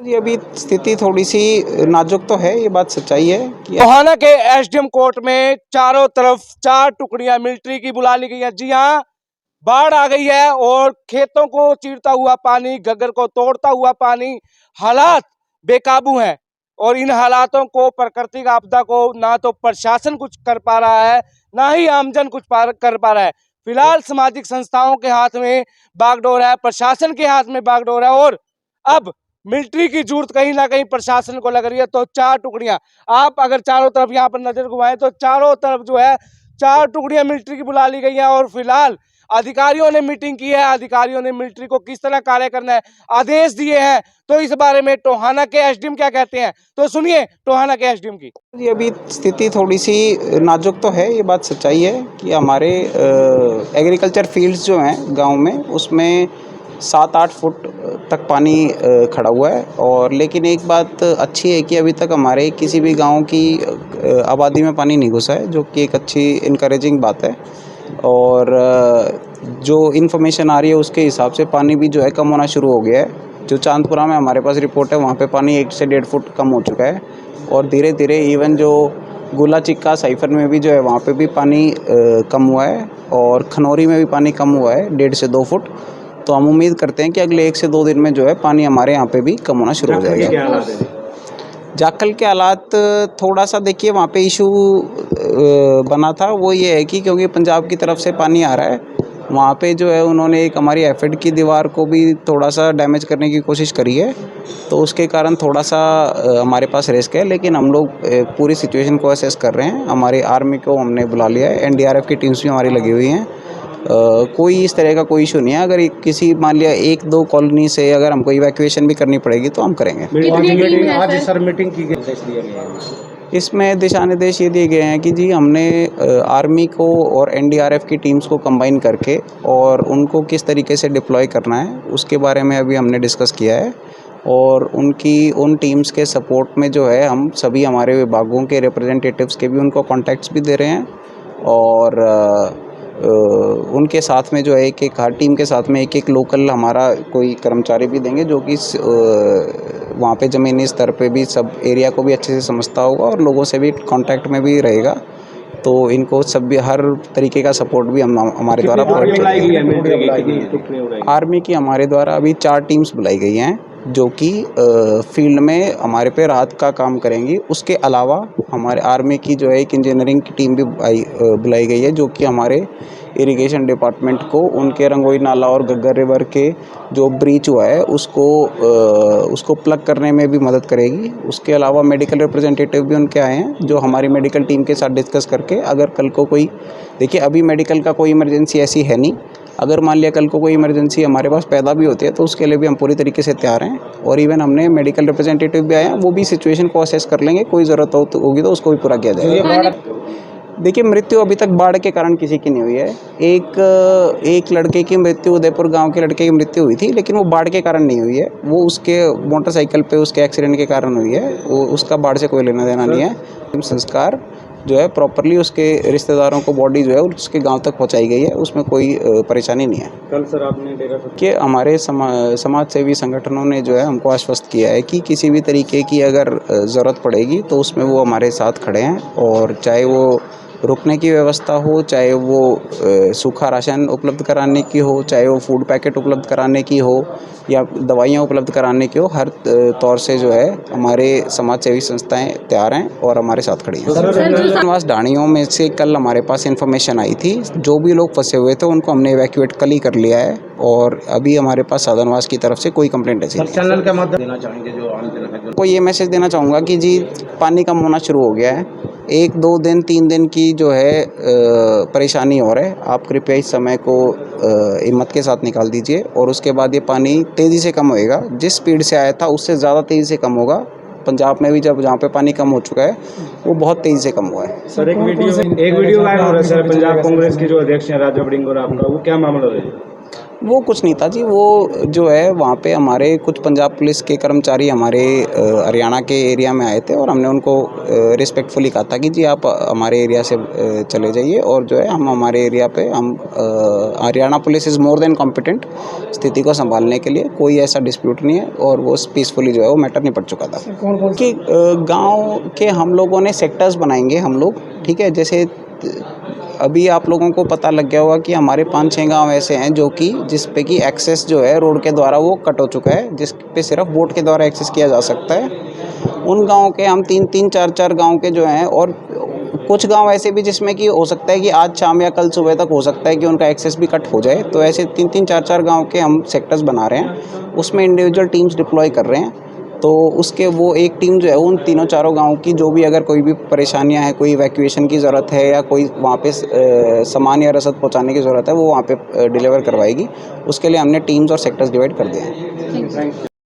जी, अभी स्थिति थोड़ी सी नाजुक तो है, ये बात सच्चाई है कि टोहाना के एसडीएम कोर्ट में चारों तरफ 4 टुकड़ियां मिलिट्री की बुला ली गई है। जी हाँ, बाढ़ आ गई है और खेतों को चीरता हुआ पानी, घग्गर को तोड़ता हुआ पानी, हालात बेकाबू हैं। और इन हालातों को, प्राकृतिक आपदा को ना तो प्रशासन कुछ कर पा रहा है, ना ही आमजन कुछ कर पा रहा है। फिलहाल सामाजिक संस्थाओं के हाथ में बागडोर है, प्रशासन के हाथ में बागडोर है और अब मिलिट्री की जरूरत कहीं ना कहीं प्रशासन को लग रही है। तो 4 टुकड़ियां, आप अगर चारों तरफ यहाँ पर नजर घुमाएं तो चारों तरफ जो है 4 टुकड़ियां मिलिट्री की बुला ली गई हैं। और फिलहाल अधिकारियों ने मीटिंग की है, अधिकारियों ने मिलिट्री को किस तरह कार्य करना है आदेश दिए हैं। तो इस बारे में टोहाना के एसडीएम क्या कहते हैं, तो सुनिए टोहाना के एसडीएम की। जी, अभी स्थिति थोड़ी सी नाजुक तो है, ये बात सच्चाई है कि हमारे एग्रीकल्चर फील्ड्स जो हैं गांव में, उसमें 7-8 फुट तक पानी खड़ा हुआ है। और लेकिन एक बात अच्छी है कि अभी तक हमारे किसी भी गांव की आबादी में पानी नहीं घुसा है, जो कि एक अच्छी इनकरेजिंग बात है। और जो इन्फॉर्मेशन आ रही है उसके हिसाब से पानी भी जो है कम होना शुरू हो गया है। जो चांदपुरा में हमारे पास रिपोर्ट है, वहाँ पे पानी 1 से 1.5 फुट कम हो चुका है। और धीरे धीरे इवन जो गुला चिक्का साइफर में भी जो है, वहाँ पे भी पानी कम हुआ है। और खनौरी में भी पानी कम हुआ है 1.5 से 2 फुट। तो हम उम्मीद करते हैं कि अगले 1 से 2 दिन में जो है पानी हमारे यहाँ पे भी कम होना शुरू हो जाएगा। जाखल के हालात थोड़ा सा देखिए, वहाँ पे इशू बना था, वो ये है कि क्योंकि पंजाब की तरफ से पानी आ रहा है, वहाँ पे जो है उन्होंने एक हमारी एफिड की दीवार को भी थोड़ा सा डैमेज करने की कोशिश करी है। तो उसके कारण थोड़ा सा हमारे पास रिस्क है। लेकिन हम लोग पूरी सिचुएशन को असेस कर रहे हैं। हमारी आर्मी को हमने बुला लिया है, एनडीआरएफ की टीम्स भी हमारी लगी हुई हैं। कोई इस तरह का कोई इशू नहीं है। अगर किसी मान लिया 1-2 कॉलोनी से अगर हमको इवैक्यूएशन भी करनी पड़ेगी तो हम करेंगे। आज सर मीटिंग की गई, इसमें दिशा निर्देश ये दिए गए हैं कि जी हमने आर्मी को और एनडीआरएफ की टीम्स को कंबाइन करके और उनको किस तरीके से डिप्लॉय करना है, उसके बारे में अभी हमने डिस्कस किया है। और उन टीम्स के सपोर्ट में जो है, हम सभी हमारे विभागों के रिप्रेजेंटेटिव्स के भी उनको कॉन्टैक्ट्स भी दे रहे हैं। और उनके साथ में जो है एक हर टीम के साथ में एक लोकल हमारा कोई कर्मचारी भी देंगे, जो कि वहाँ पे ज़मीनी स्तर पे भी सब एरिया को भी अच्छे से समझता होगा और लोगों से भी कांटेक्ट में भी रहेगा। तो इनको सब भी हर तरीके का सपोर्ट भी हमारे द्वारा प्रोवाइड किया जाएगा। आर्मी की हमारे द्वारा अभी 4 टीम्स बुलाई गई हैं, जो कि फील्ड में हमारे पे राहत का काम करेंगी। उसके अलावा हमारे आर्मी की जो है एक इंजीनियरिंग की टीम भी बुलाई गई है, जो कि हमारे इरिगेशन डिपार्टमेंट को उनके रंगोई नाला और घग्गर रिवर के जो ब्रीच हुआ है उसको प्लग करने में भी मदद करेगी। उसके अलावा मेडिकल रिप्रेजेंटेटिव भी उनके आए हैं, जो हमारी मेडिकल टीम के साथ डिस्कस करके अगर कल को कोई, देखिए अभी मेडिकल का कोई इमरजेंसी ऐसी है नहीं, अगर मान लिया कल को कोई इमरजेंसी हमारे पास पैदा भी होती है तो उसके लिए भी हम पूरी तरीके से तैयार हैं। और इवन हमने मेडिकल रिप्रेजेंटेटिव भी आए हैं, वो भी सिचुएशन को असेस कर लेंगे, कोई ज़रूरत होगी तो उसको भी पूरा किया जाएगा। देखिए, मृत्यु अभी तक बाढ़ के कारण किसी की नहीं हुई है। एक लड़के की मृत्यु, उदयपुर गांव के लड़के की मृत्यु हुई थी, लेकिन वो बाढ़ के कारण नहीं हुई है, वो उसके मोटरसाइकिल पे उसके एक्सीडेंट के कारण हुई है। वो उसका बाढ़ से कोई लेना देना नहीं है। संस्कार जो है प्रॉपरली उसके रिश्तेदारों को बॉडी जो है उसके गांव तक पहुंचाई गई है, उसमें कोई परेशानी नहीं है। कल सर आपने डेरा कि हमारे समाज सेवी संगठनों ने जो है हमको आश्वस्त किया है कि किसी भी तरीके की अगर ज़रूरत पड़ेगी तो उसमें वो हमारे साथ खड़े हैं। और चाहे वो रुकने की व्यवस्था हो, चाहे वो सूखा राशन उपलब्ध कराने की हो, चाहे वो फूड पैकेट उपलब्ध कराने की हो या दवाइयाँ उपलब्ध कराने की हो, हर तौर से जो है हमारे समाज सेवी संस्थाएं तैयार हैं और हमारे साथ खड़ी हैं। साधनवास ढाणियों में से कल हमारे पास इन्फॉर्मेशन आई थी, जो भी लोग फंसे हुए थे उनको हमने इवैक्यूएट कल ही कर लिया है। और अभी हमारे पास साधनवास की तरफ से कोई कंप्लेंट ऐसी नहीं चैनल का माध्यम देना चाहेंगे जो आम जनता है, को ये मैसेज देना चाहूँगा कि जी पानी कम होना शुरू हो गया है। 1-2 दिन 3 दिन की जो है परेशानी हो रहा है, आप कृपया इस समय को हिम्मत के साथ निकाल दीजिए और उसके बाद ये पानी तेज़ी से कम होएगा। जिस स्पीड से आया था उससे ज़्यादा तेज़ी से कम होगा। पंजाब में भी जहाँ पे पानी कम हो चुका है वो बहुत तेज़ी से कम हुआ है। सर एक वीडियो वायरल हो रहा है सर, पंजाब कांग्रेस के जो अध्यक्ष हैं राजा बड़िंग और आपका, वो क्या मामला है? वो कुछ नहीं था जी, वो जो है वहाँ पे हमारे कुछ पंजाब पुलिस के कर्मचारी हमारे हरियाणा के एरिया में आए थे और हमने उनको रिस्पेक्टफुली कहा था कि जी आप हमारे एरिया से चले जाइए और जो है हम हमारे एरिया पे हम Haryana police is more than competent स्थिति को संभालने के लिए, कोई ऐसा डिस्प्यूट नहीं है और वो पीसफुली जो है वो मैटर निपट चुका था। कि गाँव के हम लोगों ने सेक्टर्स बनाएंगे हम लोग, ठीक है। जैसे अभी आप लोगों को पता लग गया होगा कि हमारे 5-6 गांव ऐसे हैं जो कि जिस पे कि एक्सेस जो है रोड के द्वारा वो कट हो चुका है, जिस पे सिर्फ बोट के द्वारा एक्सेस किया जा सकता है। उन गाँव के हम 3-3 4-4 गाँव के जो हैं, और कुछ गांव ऐसे भी जिसमें कि हो सकता है कि आज शाम या कल सुबह तक हो सकता है कि उनका एक्सेस भी कट हो जाए, तो ऐसे 3-3 4-4 गाँव के हम सेक्टर्स बना रहे हैं, उसमें इंडिविजुअल टीम्स डिप्लॉय कर रहे हैं। तो उसके वो एक टीम जो है उन तीनों चारों गाँव की जो भी अगर कोई भी परेशानियां हैं, कोई इवैक्यूएशन की ज़रूरत है या कोई वहाँ पे सामान या रसद पहुँचाने की ज़रूरत है, वो वहाँ पे डिलीवर करवाएगी। उसके लिए हमने टीम्स और सेक्टर्स डिवाइड कर दिए हैं।